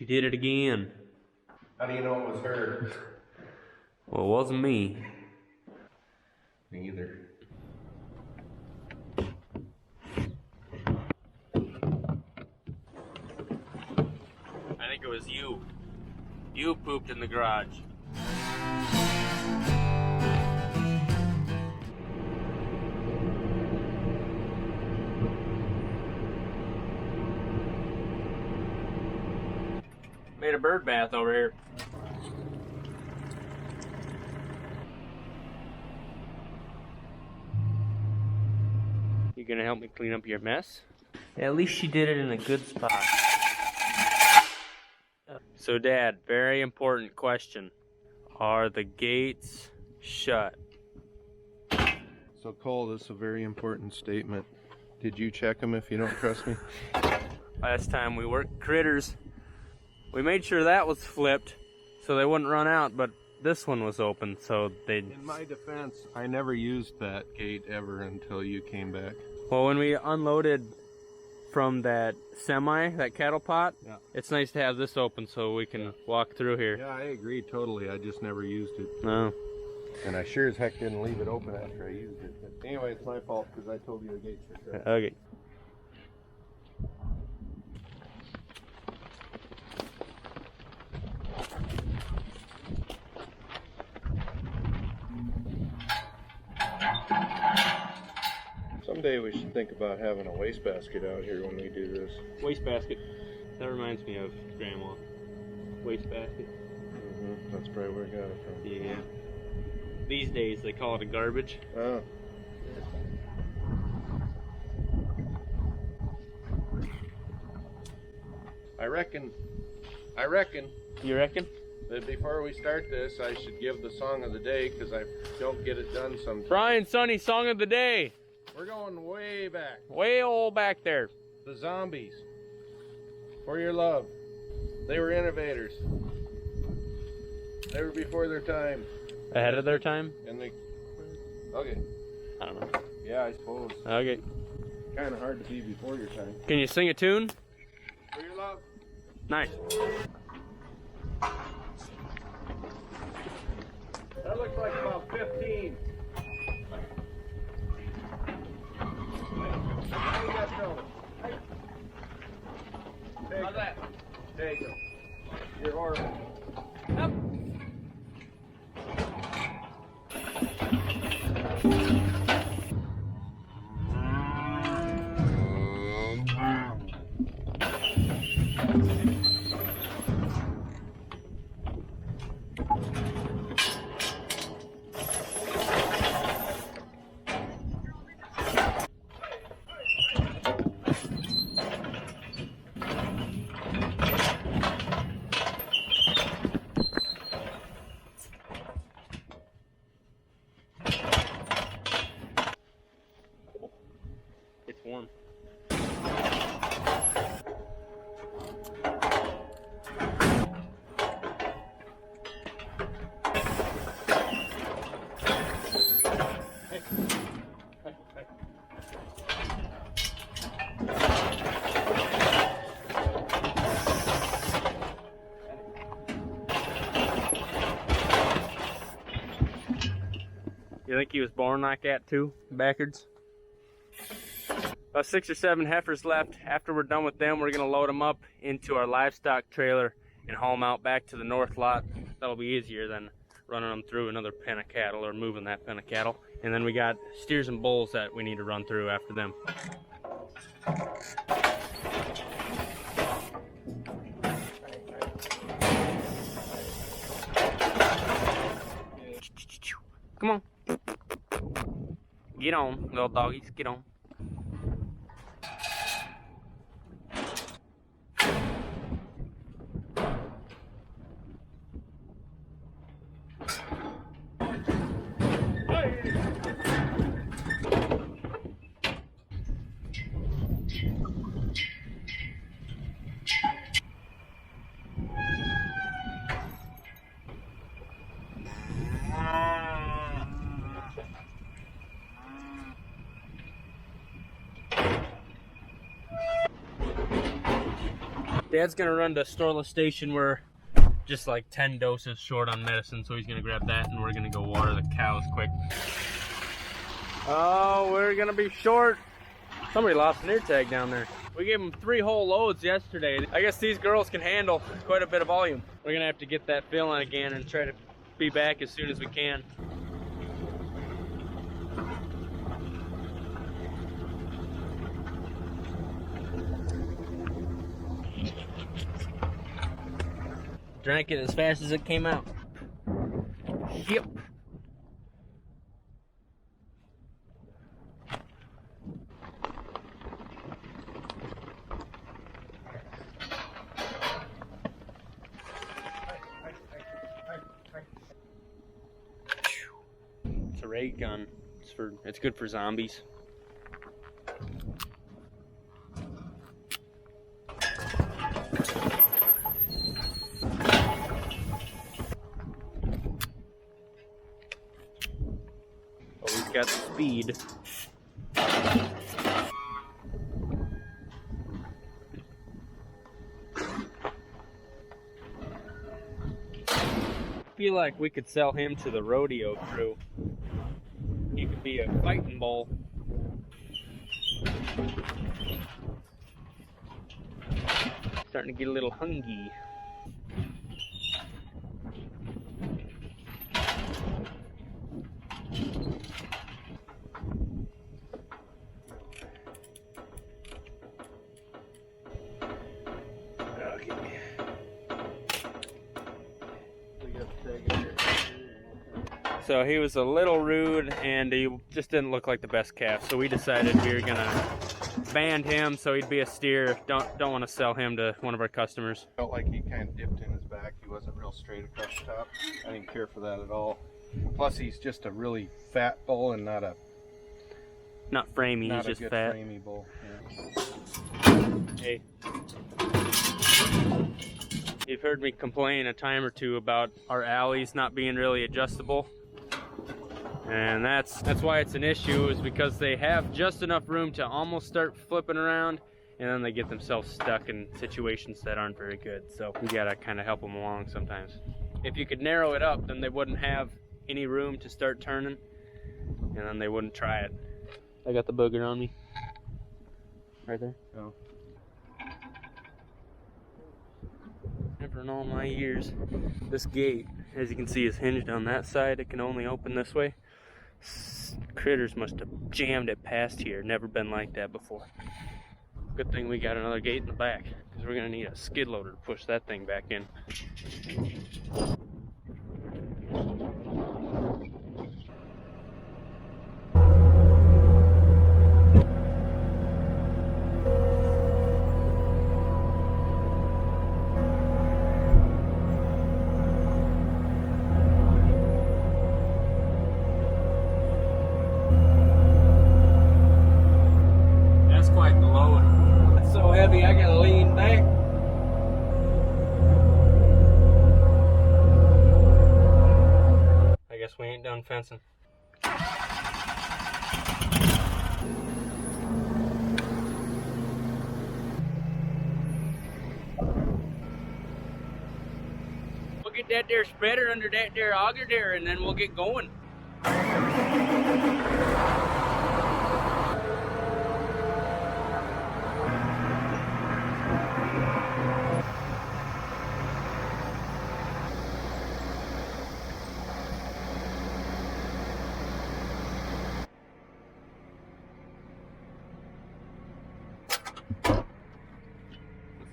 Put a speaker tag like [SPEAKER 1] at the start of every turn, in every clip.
[SPEAKER 1] She did it again.
[SPEAKER 2] How do you know it was her?
[SPEAKER 1] Well, it wasn't me.
[SPEAKER 2] Me either.
[SPEAKER 1] I think it was you. You pooped in the garage. Made a bird bath over here. You gonna help me clean up your mess? At least she did it in a good spot. So Dad, very important question. Are the gates shut?
[SPEAKER 2] So Cole, this is a very important statement. Did you check them if you don't trust me?
[SPEAKER 1] Last time we worked critters, we made sure that was flipped so they wouldn't run out, but this one was open, so they'd...
[SPEAKER 2] In my defense, I never used that gate ever until you came back.
[SPEAKER 1] Well, when we unloaded from that semi, that cattle pot,
[SPEAKER 2] yeah,
[SPEAKER 1] it's nice to have this open so we can walk through here.
[SPEAKER 2] Yeah, I agree totally. I just never used it.
[SPEAKER 1] No.
[SPEAKER 2] And I sure as heck didn't leave it open after I used it. But anyway, it's my fault because I told you the gates were shut.
[SPEAKER 1] Okay.
[SPEAKER 2] Someday we should think about having a wastebasket out here when we do this.
[SPEAKER 1] Wastebasket. That reminds me of Grandma. Wastebasket.
[SPEAKER 2] That's probably where I got it from.
[SPEAKER 1] Yeah. These days they call it a garbage.
[SPEAKER 2] Oh. I reckon.
[SPEAKER 1] You reckon?
[SPEAKER 2] That before we start this, I should give the song of the day because I don't get it done sometimes.
[SPEAKER 1] Brian, Sonny, song of the day.
[SPEAKER 2] We're going way back.
[SPEAKER 1] Way old back there.
[SPEAKER 2] The Zombies. For Your Love. They were innovators. They were before their time.
[SPEAKER 1] Ahead of their time?
[SPEAKER 2] And they... Okay.
[SPEAKER 1] I don't know.
[SPEAKER 2] Yeah, I suppose.
[SPEAKER 1] Okay.
[SPEAKER 2] Kind of hard to be before your time.
[SPEAKER 1] Can you sing a tune?
[SPEAKER 2] For Your Love.
[SPEAKER 1] Nice.
[SPEAKER 2] That looks like about 15. Now you got shoulder. How's that? Take them. You're horrible.
[SPEAKER 1] Up. It's warm. You think he was born like that too, backwards? About 6 or 7 heifers left. After we're done with them, we're gonna load them up into our livestock trailer and haul them out back to the north lot. That'll be easier than running them through another pen of cattle or moving that pen of cattle. And then we got steers and bulls that we need to run through after them. Come on. Get on, little doggies, get on. Dad's gonna run to Storla Station. We're just like 10 doses short on medicine, so he's gonna grab that and we're gonna go water the cows quick. Oh, we're gonna be short. Somebody lost an ear tag down there. We gave them 3 whole loads yesterday. I guess these girls can handle quite a bit of volume. We're gonna have to get that filling again and try to be back as soon as we can. Drank it as fast as it came out. Yep. It's a ray gun. It's good for zombies. Got the speed. Feel like we could sell him to the rodeo crew. He could be a fighting bull. Starting to get a little hungry. So he was a little rude and he just didn't look like the best calf. So we decided we were gonna band him so he'd be a steer. Don't want to sell him to one of our customers.
[SPEAKER 2] Felt like he kind of dipped in his back. He wasn't real straight across the top. I didn't care for that at all. Plus he's just a really fat bull and not
[SPEAKER 1] framey, he's just fat.
[SPEAKER 2] Framey bull. Yeah.
[SPEAKER 1] Hey. You've heard me complain a time or two about our alleys not being really adjustable. And that's why it's an issue, is because they have just enough room to almost start flipping around, and then they get themselves stuck in situations that aren't very good. So we gotta kind of help them along sometimes. If you could narrow it up, then they wouldn't have any room to start turning, and then they wouldn't try it. I got the booger on me. Right there.
[SPEAKER 2] Oh.
[SPEAKER 1] Never in all my years. This gate, as you can see, is hinged on that side. It can only open this way. Critters must have jammed it past here. Never been like that before. Good thing we got another gate in the back, because we're gonna need a skid loader to push that thing back in. I gotta lean back. I guess we ain't done fencing. We'll get that there spreader under that there auger there, and then we'll get going.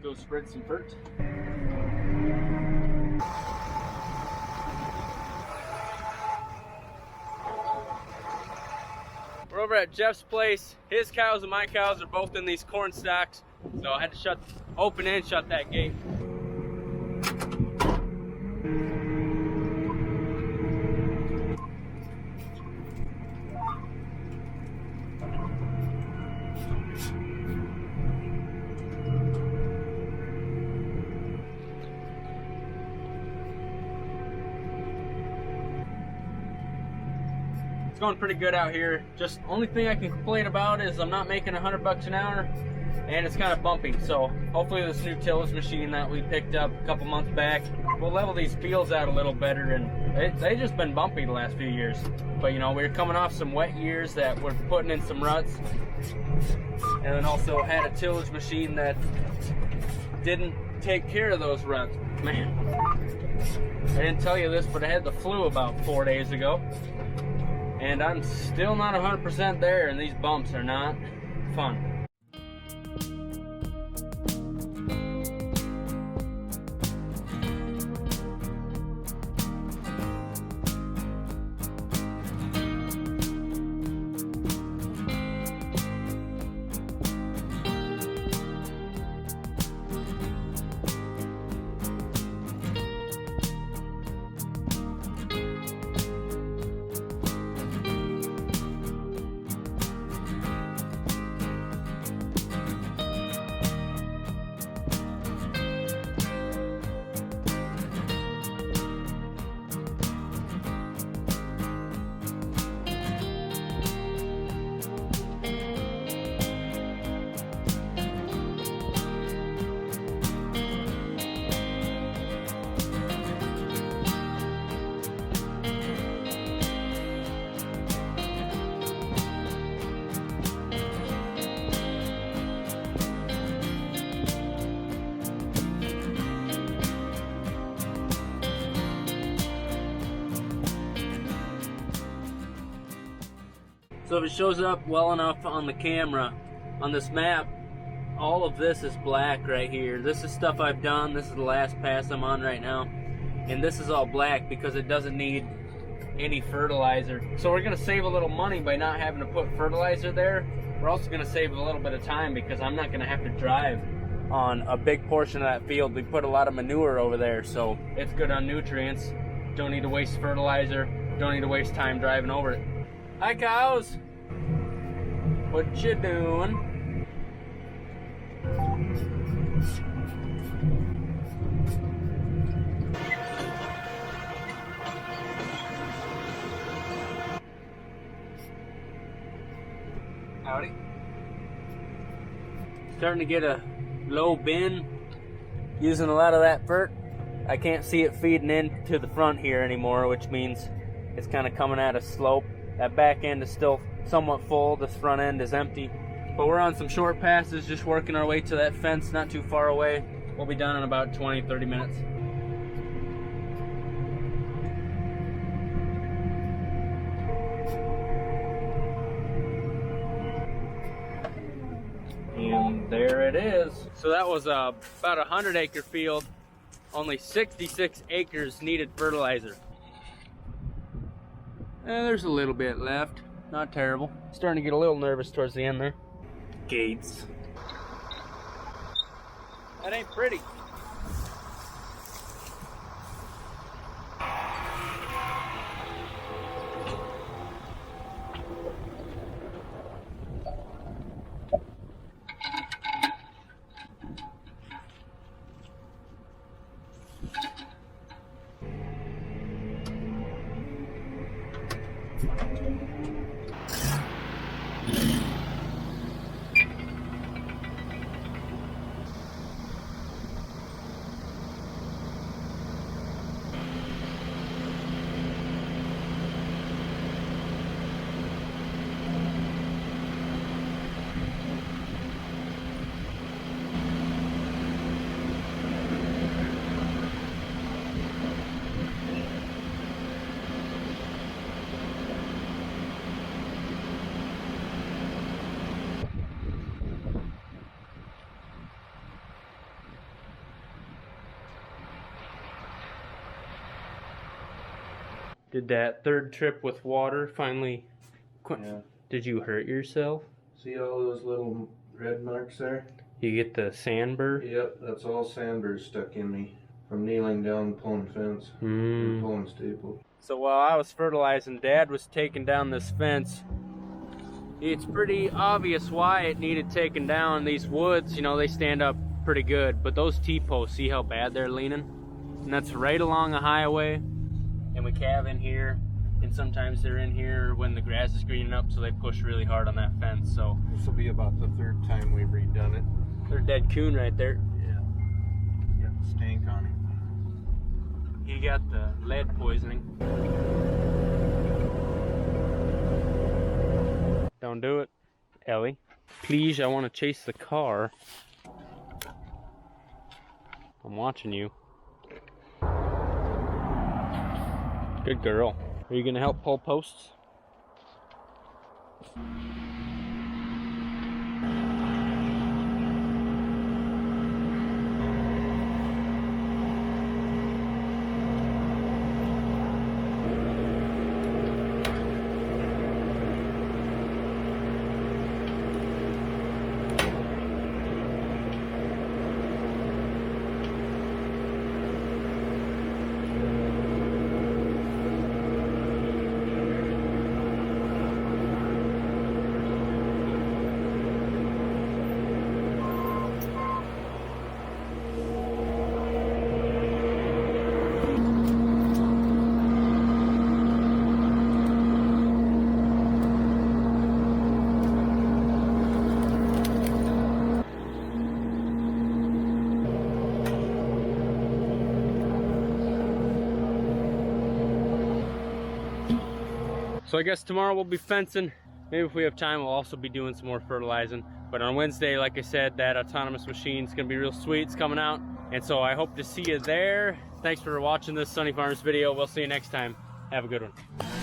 [SPEAKER 1] Go spread some dirt. We're over at Jeff's place. His cows and my cows are both in these corn stocks, so I had to open and shut that gate. It's going pretty good out here. Just only thing I can complain about is I'm not making $100 an hour. and it's kind of bumpy. So hopefully this new tillage machine that we picked up a couple months back will level these fields out a little better. And they just been bumpy the last few years. But you know, we're coming off some wet years that we're putting in some ruts, and then also had a tillage machine that didn't take care of those ruts. Man, I didn't tell you this, but I had the flu about 4 days ago, and I'm still not 100% there, and these bumps are not fun. So if it shows up well enough on the camera, on this map, all of this is black right here. This is stuff I've done. This is the last pass I'm on right now. And this is all black because it doesn't need any fertilizer. So we're gonna save a little money by not having to put fertilizer there. We're also gonna save a little bit of time because I'm not gonna have to drive on a big portion of that field. We put a lot of manure over there, so it's good on nutrients. Don't need to waste fertilizer. Don't need to waste time driving over it. Hi cows! What you doing? Howdy. Starting to get a low bin, using a lot of that fert. I can't see it feeding into the front here anymore, which means it's kind of coming at a slope. That back end is still somewhat full, this front end is empty. But we're on some short passes, just working our way to that fence not too far away. We'll be done in about 20-30 minutes. And there it is. So that was about a 100-acre field. Only 66 acres needed fertilizer. There's a little bit left. Not terrible. Starting to get a little nervous towards the end there. Gates. That ain't pretty. Did that third trip with water finally quit?
[SPEAKER 2] Yeah.
[SPEAKER 1] Did you hurt yourself?
[SPEAKER 2] See all those little red marks there?
[SPEAKER 1] You get the sandburr?
[SPEAKER 2] Yep, that's all sandburrs stuck in me from kneeling down pulling fence and pulling staple.
[SPEAKER 1] So while I was fertilizing, Dad was taking down this fence. It's pretty obvious why it needed taken down. These woods, you know, they stand up pretty good, but those T-posts, see how bad they're leaning? And that's right along the highway. And we calve in here, and sometimes they're in here when the grass is greening up, so they push really hard on that fence. So
[SPEAKER 2] this will be about the third time we've redone it.
[SPEAKER 1] There's a dead coon right there.
[SPEAKER 2] Yeah. Got the stank on him.
[SPEAKER 1] He got the lead poisoning. Don't do it, Ellie. Please, I want to chase the car. I'm watching you. Good girl. Are you gonna help pull posts? So I guess tomorrow we'll be fencing. Maybe if we have time, we'll also be doing some more fertilizing. But on Wednesday, like I said, that autonomous machine's gonna be real sweet. It's coming out. And so I hope to see you there. Thanks for watching this Sonne Farms video. We'll see you next time. Have a good one.